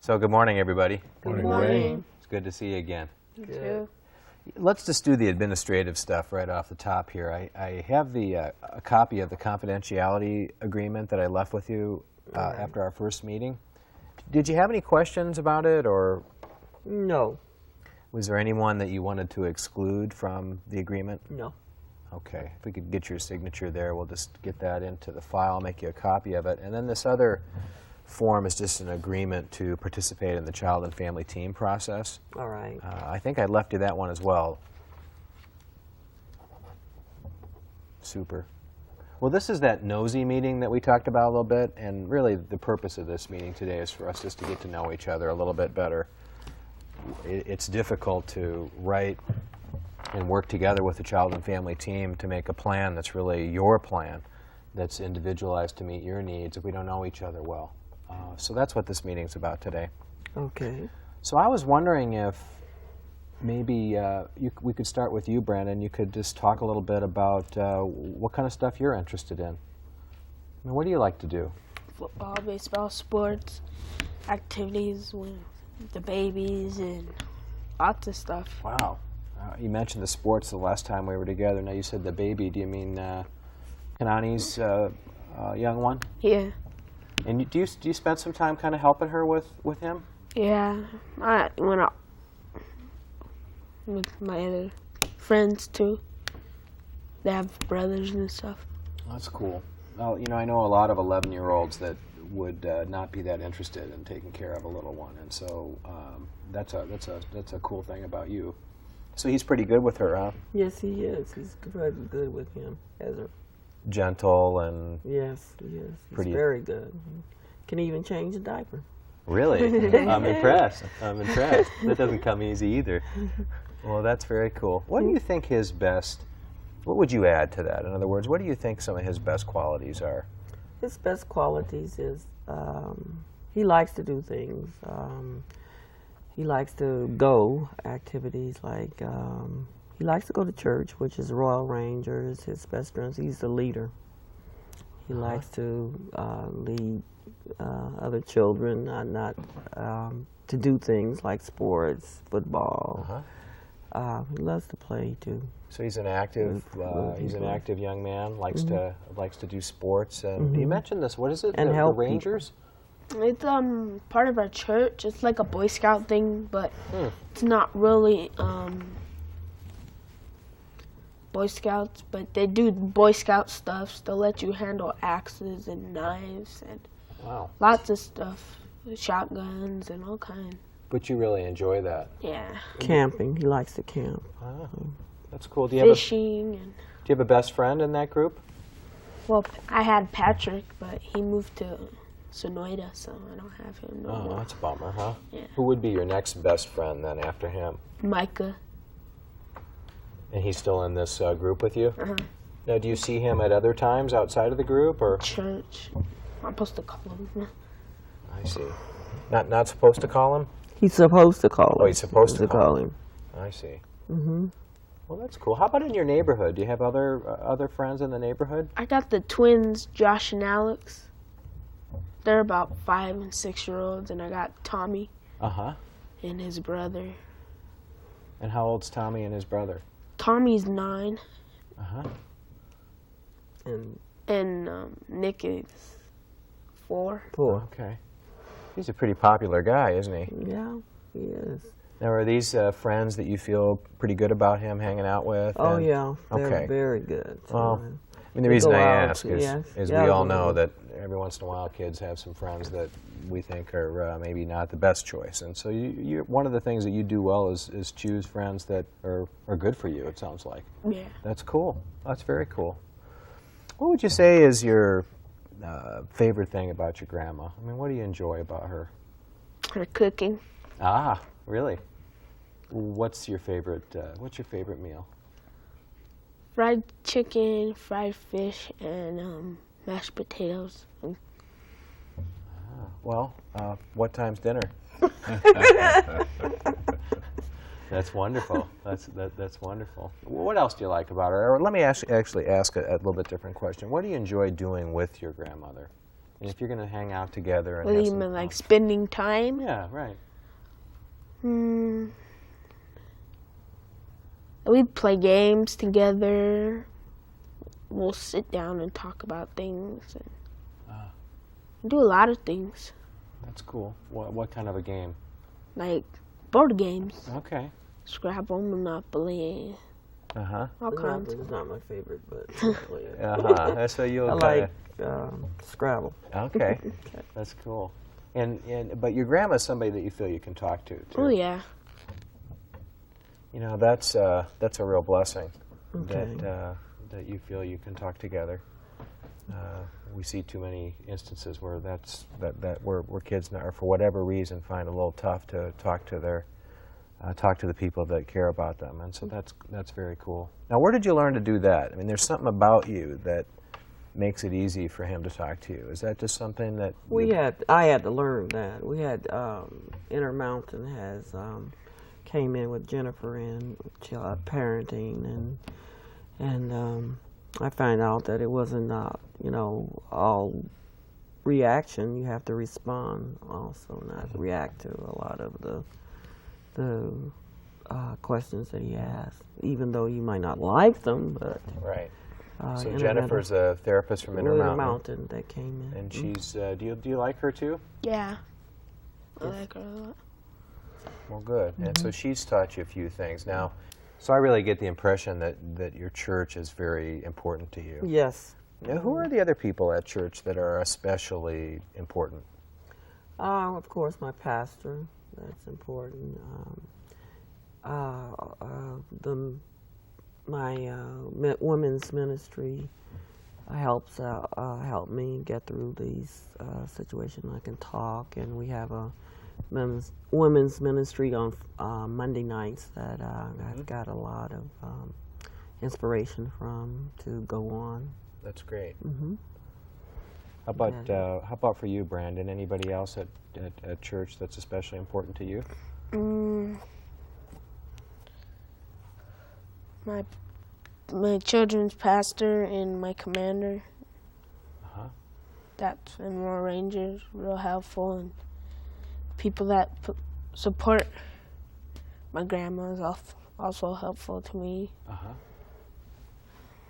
So good morning, everybody. Good morning. It's good to see you again. You too. Let's just do the administrative stuff right off the top here. I have a copy of the confidentiality agreement that I left with you after our first meeting. Did you have any questions about it, or No. was there anyone that you wanted to exclude from the agreement? No. Okay. If we could get your signature there, we'll just get that into the file, make you a copy of it. And then this other form is just an agreement to participate in the child and family team process. All right. I think I left you that one as well. Super. Well, this is that nosy meeting that we talked about a little bit, and really the purpose of this meeting today is for us just to get to know each other a little bit better. It's difficult to write and work together with the child and family team to make a plan that's really your plan, that's individualized to meet your needs if we don't know each other well. So that's what this meeting's about today. Okay. So I was wondering if maybe we could start with you, Brandon. You could just talk a little bit about what kind of stuff you're interested in. I mean, what do you like to do? Football, baseball, sports, activities with the babies, and lots of stuff. Wow. You mentioned the sports the last time we were together. Now you said the baby. Do you mean Kanani's young one? Yeah. And do you spend some time kind of helping her with him? Yeah. I went out with my other friends too. They have brothers and stuff. That's cool. Well, you know, I know a lot of 11-year-olds that would not be that interested in taking care of a little one, and so that's a cool thing about you. So he's pretty good with her, huh? Yes, he is. He's pretty good with him. Gentle and Yes, he is. He's Pretty- very good. Can even change a diaper. really, I'm impressed. I'm impressed. That doesn't come easy either. Well, that's very cool. What do you think his best? What would you add to that? In other words, what do you think some of his best qualities are? His best qualities is he likes to do things. He likes to go activities like he likes to go to church, which is Royal Rangers. His best friends. He's the leader. He likes to lead other children, not to do things like sports, football. He loves to play too. So he's an active active young man. Likes to do sports. And you mentioned this. What is it? And the help Rangers. It's part of our church. It's like a Boy Scout thing, but it's not really Boy Scouts, but they do Boy Scout stuff. They'll let you handle axes and knives and Wow. lots of stuff, shotguns and all kinds. But you really enjoy that. Yeah, Camping. He likes to camp. Ah, that's cool. Do you have a fishing and. best friend in that group? Well, I had Patrick, but he moved to Sonoyta, so I don't have him no Oh, more. that's a bummer, huh? Yeah. Who would be your next best friend then after him? Micah. And he's still in this group with you? Uh-huh. Now, do you see him at other times outside of the group, or? Church. I'm supposed to call him. I see. Not supposed to call him? He's supposed to call him. Oh, he's supposed to call him. I see. Mm-hmm. Well, that's cool. How about in your neighborhood? Do you have other friends in the neighborhood? I got the twins, Josh and Alex. They're about 5 and 6-year-olds, and I got Tommy Uh-huh. and his brother. And how old's Tommy and his brother? Tommy's 9, Uh-huh. and Nick is 4. Okay. He's a pretty popular guy, isn't he? Yeah, he is. Now, are these friends that you feel pretty good about him hanging out with? Oh, and- yeah. They're Okay. very good. Well, I mean, the They reason go I out, ask is, yes. is Yeah, we all they know go. that every once in a while kids have some friends that we think are maybe not the best choice. And so one of the things that you do well is choose friends that are good for you, it sounds like. Yeah. That's cool. That's very cool. What would you say is your favorite thing about your grandma? I mean, what do you enjoy about her? Her cooking. Ah, really? What's your favorite meal? Fried chicken, fried fish, and mashed potatoes. Well, what time's dinner? That's wonderful. That's wonderful. What else do you like about her? Or let me actually ask a little bit different question. What do you enjoy doing with your grandmother? And if you're going to hang out together and What do have you some mean, like fun- spending time? Yeah, right. We play games together. We'll sit down and talk about things and do a lot of things, That's cool. What kind of a game? like board games, Okay. Scrabble, Monopoly, Uh-huh. all kinds. Monopoly is not my favorite, but I play it. Uh-huh. So you'll I kinda- like Scrabble. Okay. That's cool. But your grandma's somebody that you feel you can talk to, too. Oh yeah. You know, that's a real blessing Okay. that you feel you can talk together. We see too many instances where where kids are, for whatever reason, find it a little tough to talk to the people that care about them, and so that's very cool. Now, where did you learn to do that? I mean, there's something about you that makes it easy for him to talk to you. Is that just something that I had to learn that. We had Intermountain has came in with Jennifer in child parenting, and I found out that it wasn't all reaction. You have to respond also, not react to a lot of the questions that he asked, even though you might not like them. But right? So Intermountain- Jennifer's a therapist from Intermountain, that came in. and she's. Do you like her too? Yeah. I like her a lot. Well, good. And so she's taught you a few things. Now, so I really get the impression that your church is very important to you. Yes. Now, who are the other people at church that are especially important? Of course, my pastor. That's important. My women's ministry helps help me get through these situations. I can talk, and we have a women's ministry on Monday nights that I've got a lot of inspiration from to go on. That's great. Mm-hmm. How about for you, Brandon? Anybody else at church that's especially important to you? My children's pastor and my commander. Uh-huh. That's in War Rangers, real helpful, and people that support my grandma is also helpful to me. Uh-huh.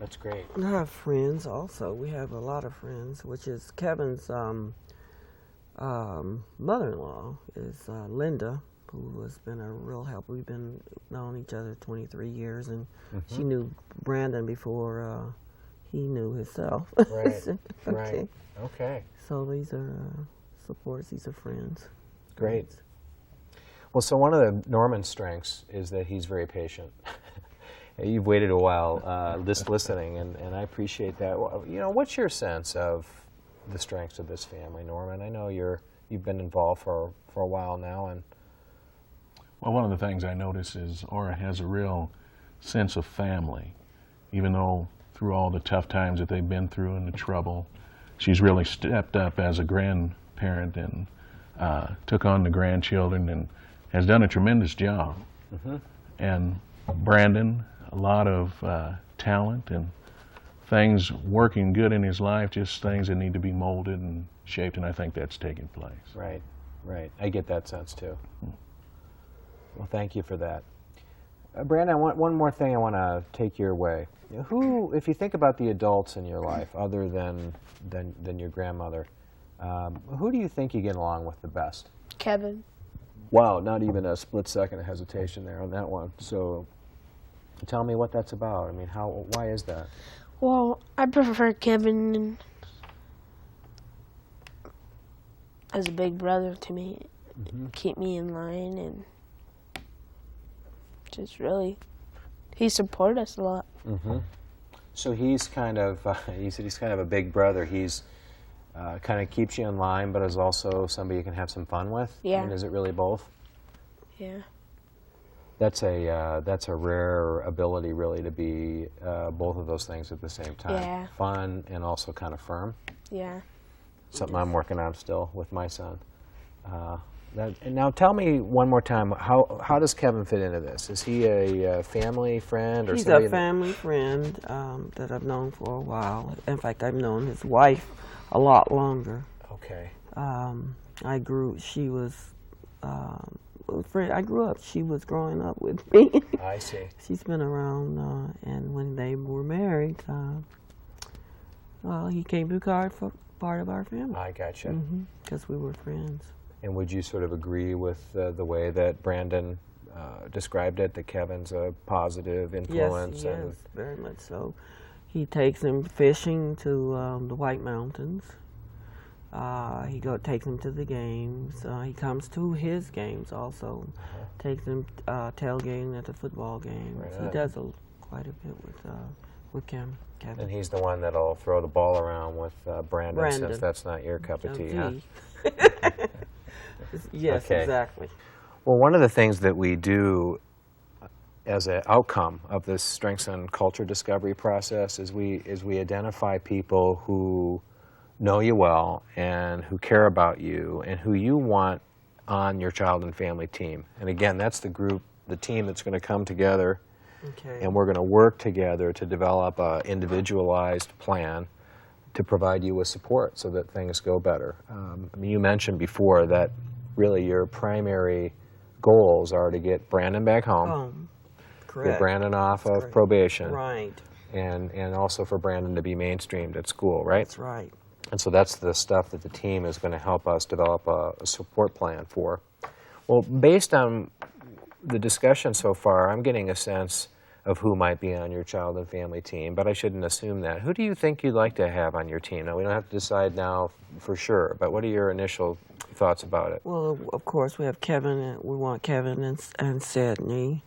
That's great. I have friends also. We have a lot of friends, which is Kevin's mother-in-law is Linda, who has been a real help. We've been known each other 23 years, and she knew Brandon before he knew himself. Right, Okay. right. Okay, So these are supports. These are friends. great. Well, so one of the Norman's strengths is that he's very patient. You've waited a while just listening, and I appreciate that. Well, what's your sense of the strengths of this family, Norman? I know you've been involved for a while now, and Well, one of the things I notice is Aura has a real sense of family. Even though through all the tough times that they've been through and the trouble, she's really stepped up as a grandparent and took on the grandchildren and has done a tremendous job. And Brandon, a lot of talent and things working good in his life, just things that need to be molded and shaped, and I think that's taking place. right. I get that sense too. Well, thank you for that. Brandon, one more thing I want to take your way. Who, if you think about the adults in your life, other than your grandmother, who do you think you get along with the best? Kevin. Wow, not even a split second of hesitation there on that one. So, tell me what that's about. I mean, why is that? Well, I prefer Kevin as a big brother to me. Keep me in line and just really, he supports us a lot. So he's kind of, you said he's kind of a big brother. He's kind of keeps you in line, but is also somebody you can have some fun with. Yeah. I mean, is it really both? Yeah. That's a rare ability, really, to be both of those things at the same time. Yeah. Fun and also kind of firm. Yeah. Something I'm working on still with my son. And now tell me one more time, how does Kevin fit into this? Is he a family friend or He's somebody? a family friend that I've known for a while. In fact, I've known his wife a lot longer. Okay. She was, I grew up, she was growing up with me. I see. She's been around, and when they were married, well, he came to for part of our family. I gotcha. Because we were friends. And would you sort of agree with the way that Brandon described it, that Kevin's a positive influence? Yes, he is, very much so. He takes him fishing to the White Mountains. Takes him to the games. He comes to his games also. Takes him tailgating at the football games. Right He on. does quite a bit with Kevin. And he's the one that'll throw the ball around with Brandon, since that's not your cup of tea, huh? Yes, Okay. exactly. Well, one of the things that we do as an outcome of this strengths and culture discovery process is we identify people who know you well and who care about you and who you want on your child and family team. And again, that's the team that's going to come together, Okay. and we're going to work together to develop an individualized plan to provide you with support so that things go better. I mean, you mentioned before that really your primary goals are to get Brandon back home, get Correct. Brandon off of correct. probation, Right. and also for Brandon to be mainstreamed at school, right? That's right. And so that's the stuff that the team is going to help us develop a support plan for. Well, based on the discussion so far, I'm getting a sense of who might be on your child and family team, but I shouldn't assume that. Who do you think you'd like to have on your team? Now, we don't have to decide now for sure, but what are your initial thoughts about it? Well, of course, we have Kevin. We want Kevin and Sydney.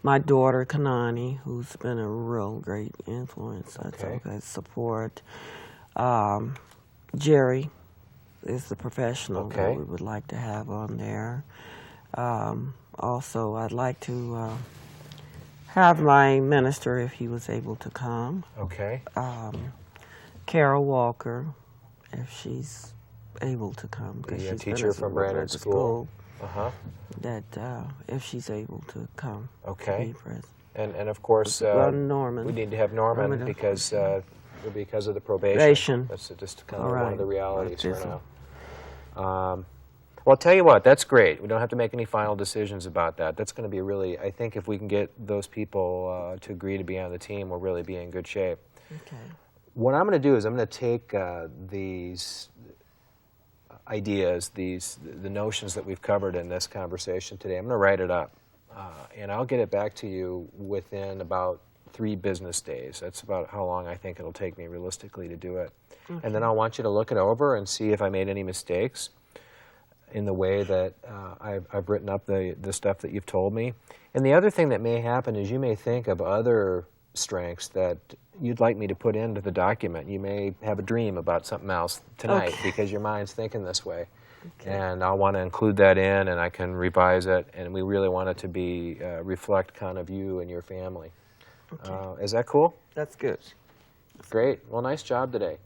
My daughter, Kanani, who's been a real great influence. Okay. Support. Jerry is the professional Okay. that we would like to have on there. Also, I'd like to have my minister if he was able to come. Okay. Carol Walker, if she's able to come. 'cause The she's been teacher at from the- at Brandon's the school. Uh-huh. That if she's able to come. Okay. To be present. And of course, Norman. we need to have Norman Norman, because of the probation. Probation. That's just kind All of one right. of the realities for Baptism. now. Well, I'll tell you what, that's great. We don't have to make any final decisions about that. That's going to be really, I think if we can get those people to agree to be on the team, we'll really be in good shape. Okay. What I'm going to do is I'm going to take these ideas, the notions that we've covered in this conversation today, I'm going to write it up. And I'll get it back to you within about 3 business days. That's about how long I think it'll take me realistically to do it. And then I want you to look it over and see if I made any mistakes in the way that I've written up the stuff that you've told me. And the other thing that may happen is you may think of other strengths that you'd like me to put into the document. You may have a dream about something else tonight because your mind's thinking this way. Okay. And I'll want to include that in, and I can revise it, and we really want it to be reflect kind of you and your family. Okay. Is that cool? That's good. Great. Well, nice job today.